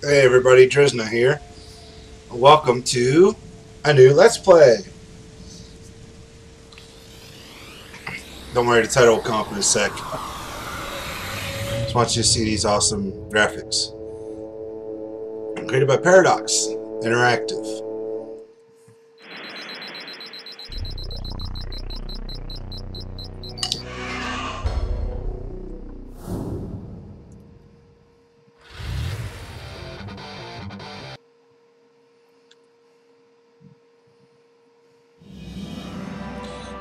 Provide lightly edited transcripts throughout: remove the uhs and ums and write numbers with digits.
Hey everybody, Drizna here. Welcome to a new Let's Play. Don't worry, the title will come up in a sec. Just want you to see these awesome graphics. Created by Paradox Interactive.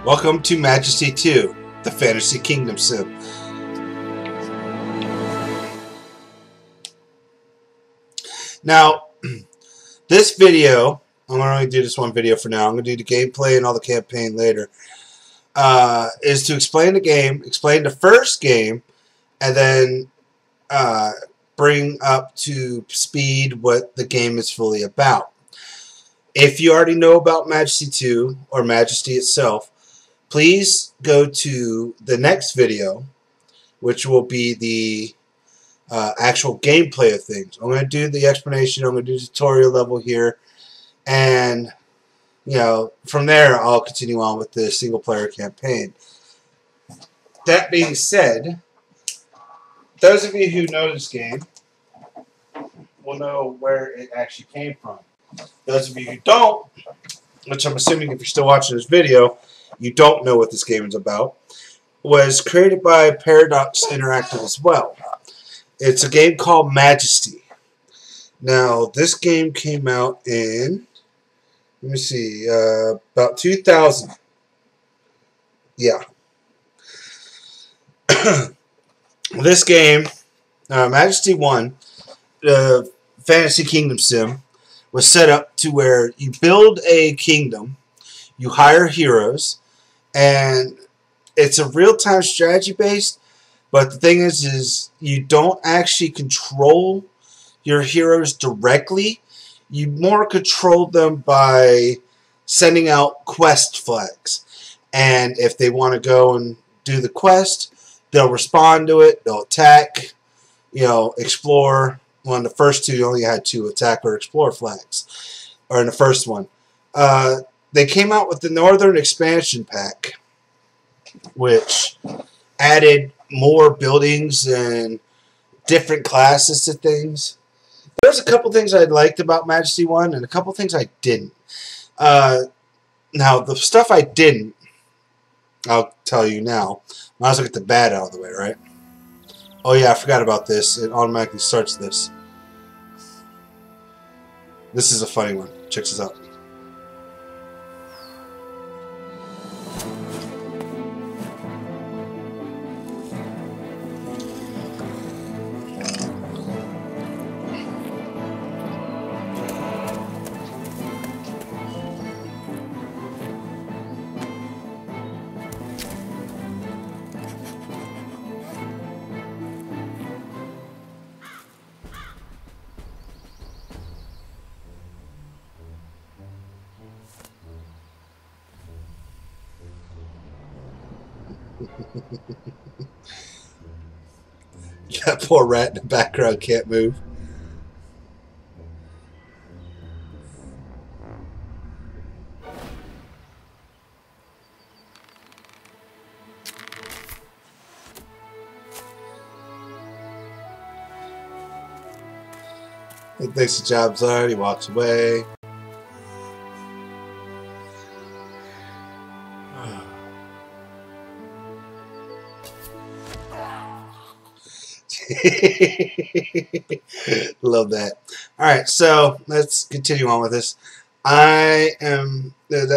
Welcome to Majesty 2, the Fantasy Kingdom sim. Now, this video, I'm going to only do this one video for now. I'm going to do the gameplay and all the campaign later. Is to explain the game, explain the first game, and then bring up to speed what the game is fully about. If you already know about Majesty 2 or Majesty itself, please go to the next video, which will be the actual gameplay of things. I'm going to do the explanation, I'm going to do the tutorial level here, and from there I'll continue on with the single player campaign. That being said, those of you who know this game will know where it actually came from. Those of you who don't, which I'm assuming if you're still watching this video, you don't know what this game is about, was created by Paradox Interactive as well. It's a game called Majesty. Now, this game came out in, let me see, about 2000. Yeah. This game, Majesty 1, the Fantasy Kingdom sim, was set up to where you build a kingdom, you hire heroes, and it's a real-time strategy based, but the thing is you don't actually control your heroes directly. You more control them by sending out quest flags. And if they want to go and do the quest, they'll respond to it, they'll attack, explore. Well, in the first two, you only had 2 attack or explore flags. Or in the first one. They came out with the Northern Expansion Pack, which added more buildings and different classes to things. There's a couple things I liked about Majesty 1 and a couple things I didn't. Now, the stuff I didn't, I'll tell you now. Might as well get the bad out of the way, right? Oh yeah, I forgot about this. It automatically starts this. This is a funny one. Check this out. That poor rat in the background can't move. He thinks the job's done, he walks away. Love that. Alright, so let's continue on with this. I am,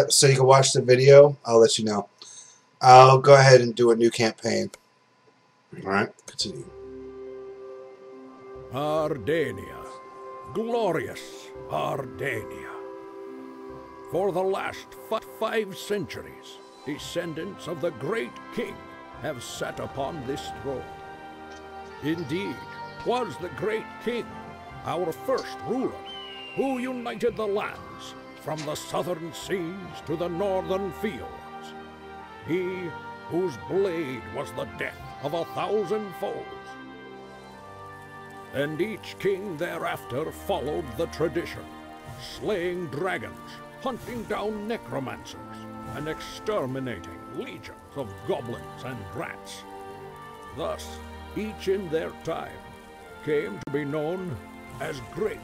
so you can watch the video, I'll let you know. I'll go ahead and do a new campaign. Alright, continue. Ardania, glorious Ardania. For the last 5 centuries, descendants of the great king have sat upon this throne. Indeed, 'twas the great king, our first ruler, who united the lands from the southern seas to the northern fields. He whose blade was the death of 1,000 foes. and each king thereafter followed the tradition, slaying dragons, hunting down necromancers, and exterminating legions of goblins and rats. Thus, each in their time came to be known as great.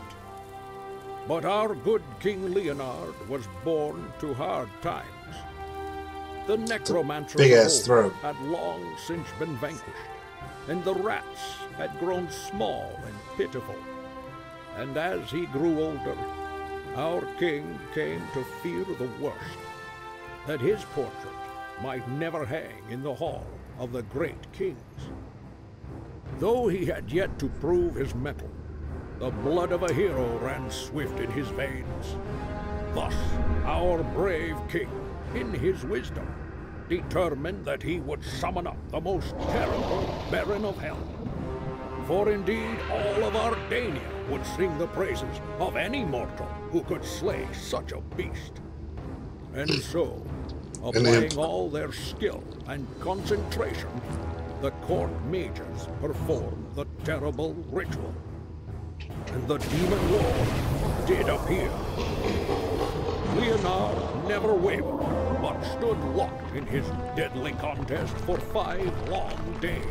But our good King Leonard was born to hard times. The necromancers of old had long since been vanquished, and the rats had grown small and pitiful. And as he grew older, our king came to fear the worst, that his portrait might never hang in the hall of the great kings. Though he had yet to prove his mettle, the blood of a hero ran swift in his veins. Thus, our brave king, in his wisdom, determined that he would summon up the most terrible Baron of Hell. For indeed, all of Ardania would sing the praises of any mortal who could slay such a beast. And so, applying all their skill and concentration, the court mages performed the terrible ritual. And the demon lord did appear. Leonard never wavered, but stood locked in his deadly contest for 5 long days.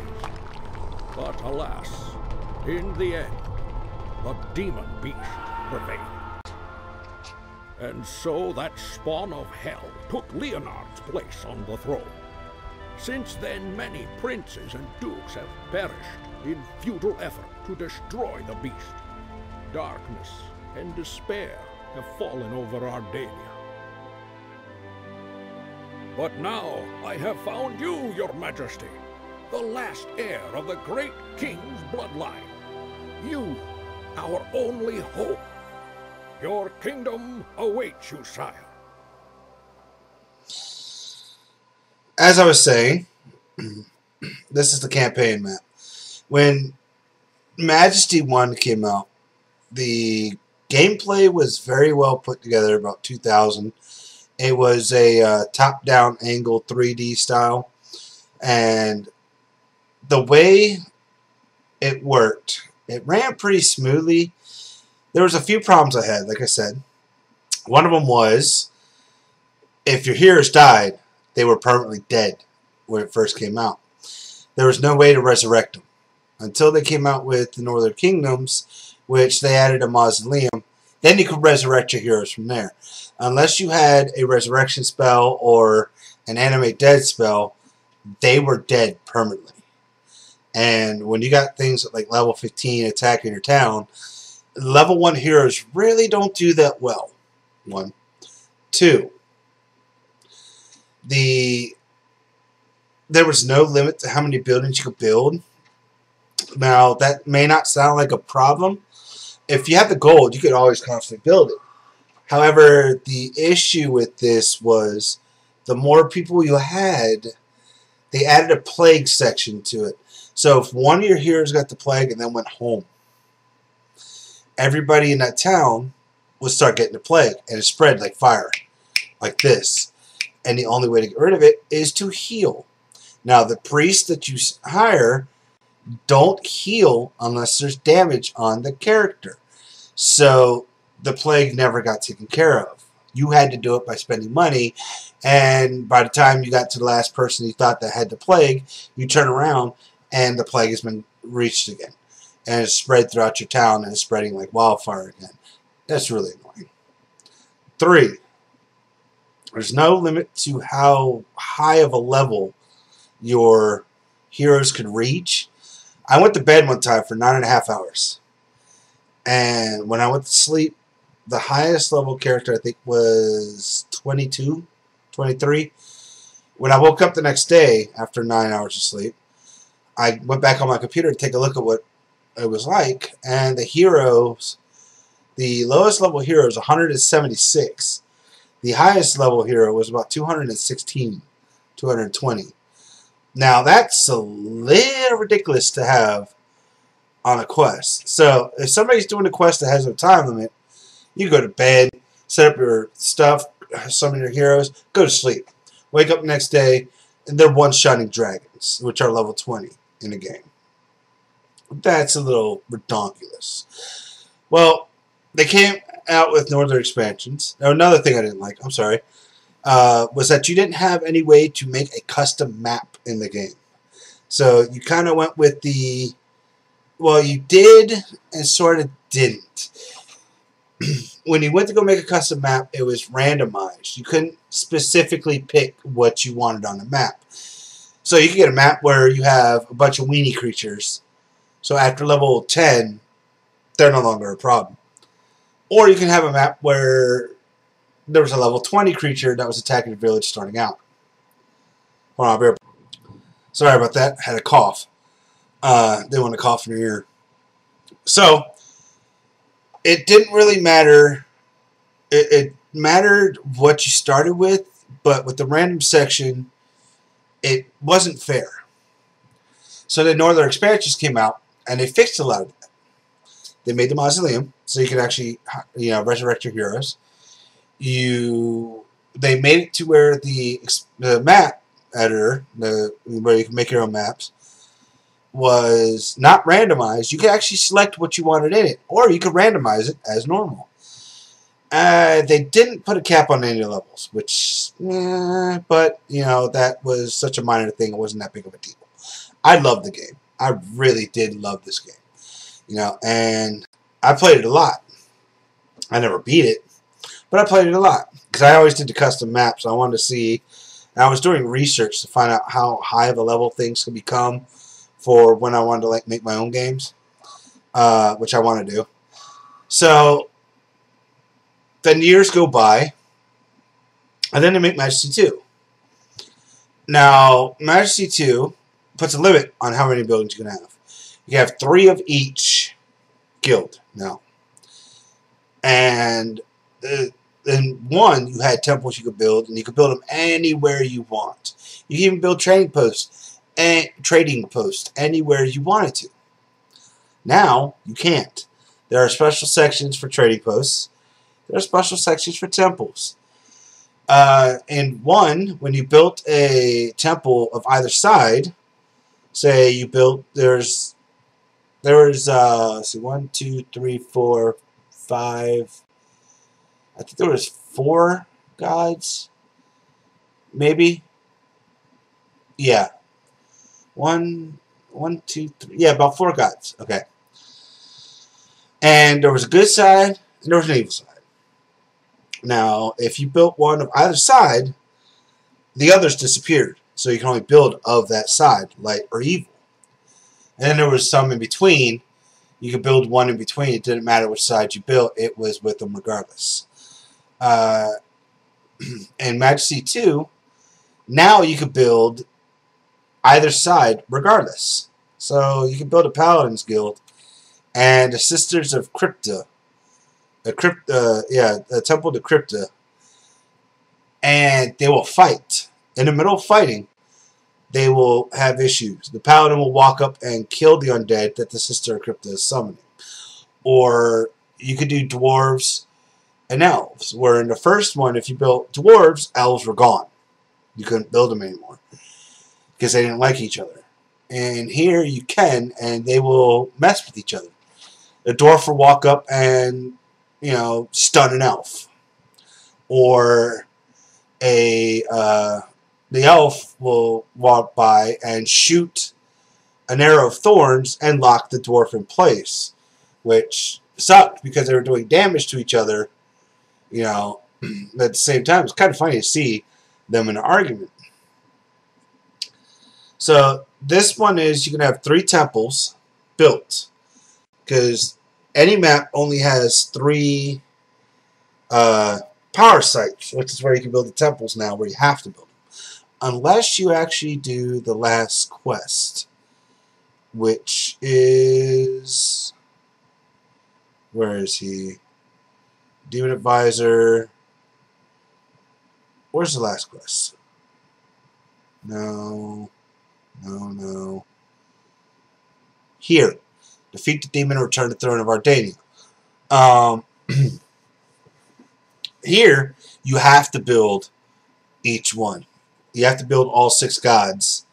But alas, in the end, the demon beast prevailed. And so that spawn of hell took Leonard's place on the throne. Since then, many princes and dukes have perished in futile effort to destroy the beast. Darkness and despair have fallen over Ardania. But now I have found you, your majesty, the last heir of the great king's bloodline. You, our only hope. Your kingdom awaits you, sire. As I was saying, this is the campaign map. When Majesty 1 came out, the gameplay was very well put together, about 2000. It was a top-down angle 3D style, and the way it worked, it ran pretty smoothly. There was a few problems I had, like I said. One of them was, if your heroes died, they were permanently dead when it first came out. There was no way to resurrect them. Until they came out with the Northern Kingdoms, which they added a mausoleum, then you could resurrect your heroes from there. Unless you had a resurrection spell or an animate dead spell, they were dead permanently. And when you got things like level 15 attacking your town, level 1 heroes really don't do that well. 1. 2. There was no limit to how many buildings you could build. Now, that may not sound like a problem. If you have the gold, you could always constantly build it. However, the issue with this was the more people you had, they added a plague section to it. So if one of your heroes got the plague and then went home, everybody in that town would start getting the plague, and it spread like fire, like this. And the only way to get rid of it is to heal. Now, the priests that you hire don't heal unless there's damage on the character. So the plague never got taken care of. You had to do it by spending money, and by the time you got to the last person you thought that had the plague, you turn around and the plague has been reached again. And it's spread throughout your town and it's spreading like wildfire again. That's really annoying. 3. There's no limit to how high of a level your heroes could reach. I went to bed one time for 9.5 hours. And when I went to sleep, the highest level character I think was 22, 23. When I woke up the next day after 9 hours of sleep, I went back on my computer to take a look at what it was like. And the heroes, the lowest level hero is 176. The highest level hero was about 216, 220. Now, that's a little ridiculous to have on a quest. So, if somebody's doing a quest that has no time limit, you go to bed, set up your stuff, summon your heroes, go to sleep. Wake up the next day, and they're one-shotting dragons, which are level 20 in the game. That's a little redonkulous. Well, they came out with Northern expansions. Now, another thing I didn't like, I'm sorry, was that you didn't have any way to make a custom map in the game. So you kind of went with the, well, you did and sort of didn't. When you went to go make a custom map, it was randomized. You couldn't specifically pick what you wanted on the map. So you could get a map where you have a bunch of weenie creatures. So after level 10, they're no longer a problem. Or you can have a map where there was a level 20 creature that was attacking the village starting out. Hold on, I'll be right back. Sorry about that. I had a cough. Didn't want to cough in your ear. So, it didn't really matter. It mattered what you started with, but with the random section, it wasn't fair. So the Northern expansions came out, and they fixed a lot of that. They made the mausoleum, so you could actually, resurrect your heroes. They made it to where the map editor, where you can make your own maps, was not randomized. You could actually select what you wanted in it, or you could randomize it as normal. They didn't put a cap on any levels, which, but, that was such a minor thing. It wasn't that big of a deal. I loved the game. I really did love this game. And I played it a lot. I never beat it, but I played it a lot because I always did the custom maps. I wanted to see, and I was doing research to find out how high of a level things could become for when I wanted to make my own games, which I want to do. So then years go by, and then they make Majesty 2. Now, Majesty 2 puts a limit on how many buildings you can have. You have 3 of each guild now. And in one, you had temples you could build, and you could build them anywhere you want. You can even build trading posts anywhere you wanted to. Now, you can't. There are special sections for trading posts. There are special sections for temples. In one, when you built a temple of either side, say you built, there was 1, 2, 3, 4, 5. I think there was 4 gods, maybe. Yeah, 1, 2, 3. Yeah, about 4 gods. Okay. And there was a good side and there was an evil side. Now, if you built one of either side, the others disappeared. So you can only build of that side, light or evil. And then there was some in between. You could build one in between. It didn't matter which side you built. It was with them regardless. In Majesty 2, now you could build either side regardless. So you can build a Paladins Guild and the Sisters of Crypta. A Temple to Crypta. And they will fight. In the middle of fighting, they will have issues. The Paladin will walk up and kill the undead that the Sister of Crypta is summoning. Or you could do dwarves and elves, where in the first one, if you built dwarves, elves were gone. You couldn't build them anymore because they didn't like each other. And here you can, and they will mess with each other. The dwarf will walk up and, stun an elf. Or the elf will walk by and shoot an arrow of thorns and lock the dwarf in place, which sucked because they were doing damage to each other, at the same time. It's kind of funny to see them in an argument. So this one is you can have 3 temples built because any map only has 3 power sites, which is where you can build the temples now, where you have to build them. Unless you actually do the last quest, which is... Where is he? Demon Advisor. Where's the last quest? No. Here. Defeat the demon and return to the throne of Ardania. Here, you have to build each one. You have to build all 6 gods.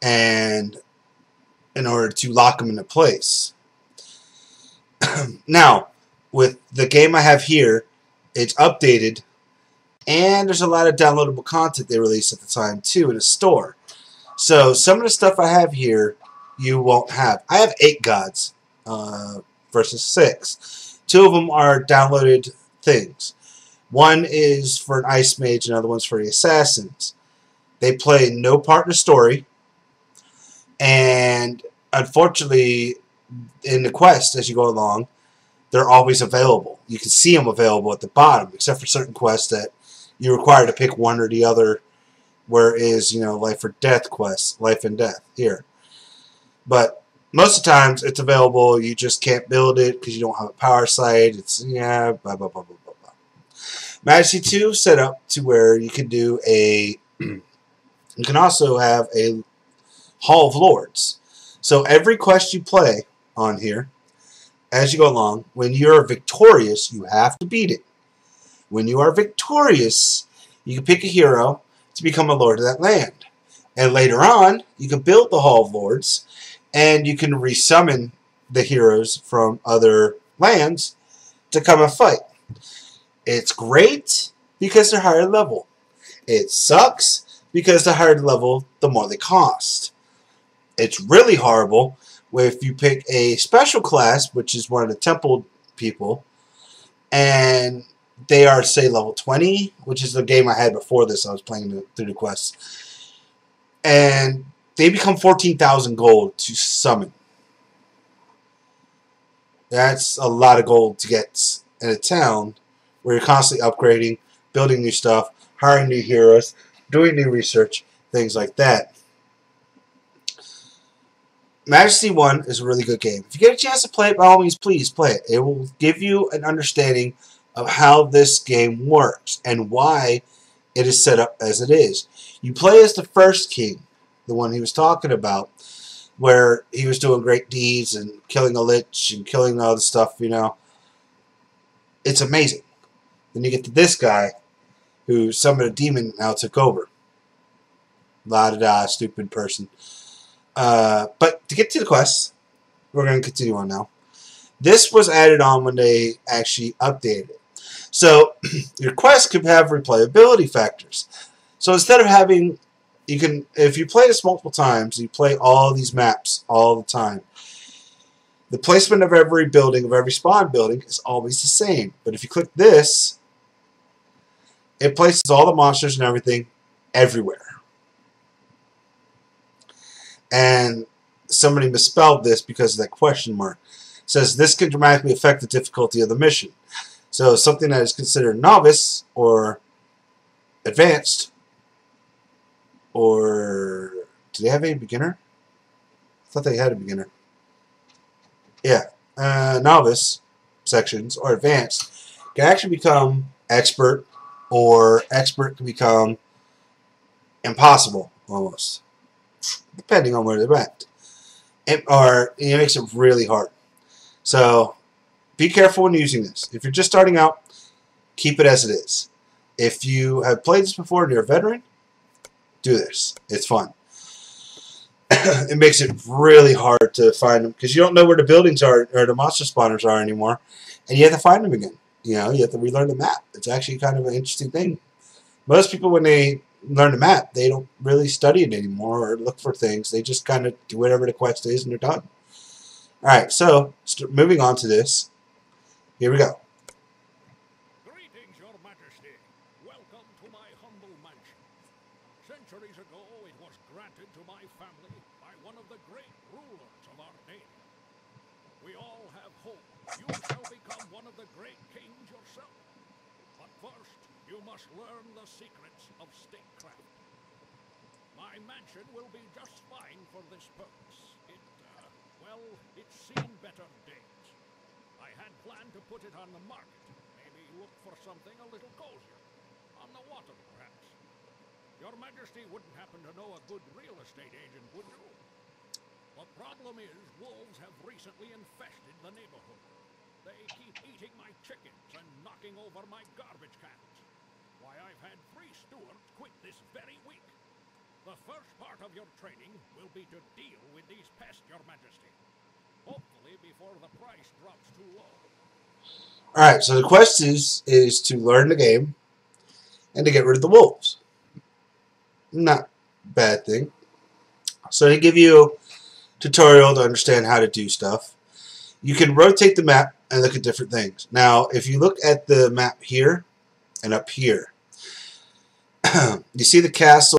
And in order to lock them into place. Now, with the game I have here, it's updated, and there's a lot of downloadable content they released at the time too in the store. So some of the stuff I have here, you won't have. I have 8 gods versus 6. 2 of them are downloaded things. One is for an ice mage, and another one's for the assassins. They play no part in the story, and unfortunately, in the quest as you go along, they're always available. You can see them available at the bottom, except for certain quests that you're required to pick one or the other, where it is, you know, life or death quests, life and death here. But most of the times it's available. You just can't build it because you don't have a power site. It's, yeah, blah, blah, blah, blah, blah, blah. Majesty 2 set up to where you can do a, you can also have a Hall of Lords. So every quest you play on here, as you go along, when you're victorious, you have to beat it. When you are victorious, you can pick a hero to become a lord of that land. And later on, you can build the Hall of Lords, and you can resummon the heroes from other lands to come and fight. It's great because they're higher level. It sucks because the higher level, the more they cost. It's really horrible if you pick a special class, which is one of the temple people, and they are, say, level 20, which is the game I had before this. I was playing through the quests. And they become 14,000 gold to summon. That's a lot of gold to get in a town where you're constantly upgrading, building new stuff, hiring new heroes, doing new research, things like that. Majesty 1 is a really good game. If you get a chance to play it, by all means, please play it. It will give you an understanding of how this game works and why it is set up as it is. You play as the first king, the one he was talking about, where he was doing great deeds and killing a lich and killing all the stuff, you know. It's amazing. Then you get to this guy who summoned a demon and now took over. La-da-da, stupid person. But to get to the quest, we're going to continue on now. This was added on when they actually updated it. So your quest could have replayability factors. So instead of having, you can, if you play this multiple times, you play all these maps all the time. The placement of every building, of every spawn building, is always the same. But if you click this, it places all the monsters and everything everywhere. And somebody misspelled this because of that question mark. It says this can dramatically affect the difficulty of the mission. So something that is considered novice or advanced, or do they have a beginner? I thought they had a beginner. Yeah, novice sections or advanced can actually become expert, or expert can become impossible almost, depending on where they're at. It makes it really hard. So be careful when using this. If you're just starting out, keep it as it is. If you have played this before and you're a veteran, do this. It's fun. It makes it really hard to find them because you don't know where the buildings are or the monster spawners are anymore, and you have to find them again. You know, you have to relearn the map. It's actually kind of an interesting thing. Most people, when they learn the map, they don't really study it anymore or look for things. They just kind of do whatever the quest is and they're done. Alright, so moving on to this. Here we go. Greetings, Your Majesty. Welcome to my humble mansion. Centuries ago, it was granted to my family by one of the great rulers of Ardania. We all have hope. You shall become one of the great kings yourself. But first, you must learn the secrets of statecraft. My mansion will be just fine for this purpose. Well, it's seen better days. I had planned to put it on the market. Maybe look for something a little cozier. On the water, perhaps. Your Majesty wouldn't happen to know a good real estate agent, would you? The problem is, wolves have recently infested the neighborhood. They keep eating my chickens and knocking over my garbage cans. Why, I've had 3 stewards quit this very week. The first part of your training will be to deal with these pests, Your Majesty. Alright, so the quest is to learn the game and to get rid of the wolves. Not a bad thing. So they give you a tutorial to understand how to do stuff. You can rotate the map and look at different things. Now, if you look at the map here and up here, you see the castle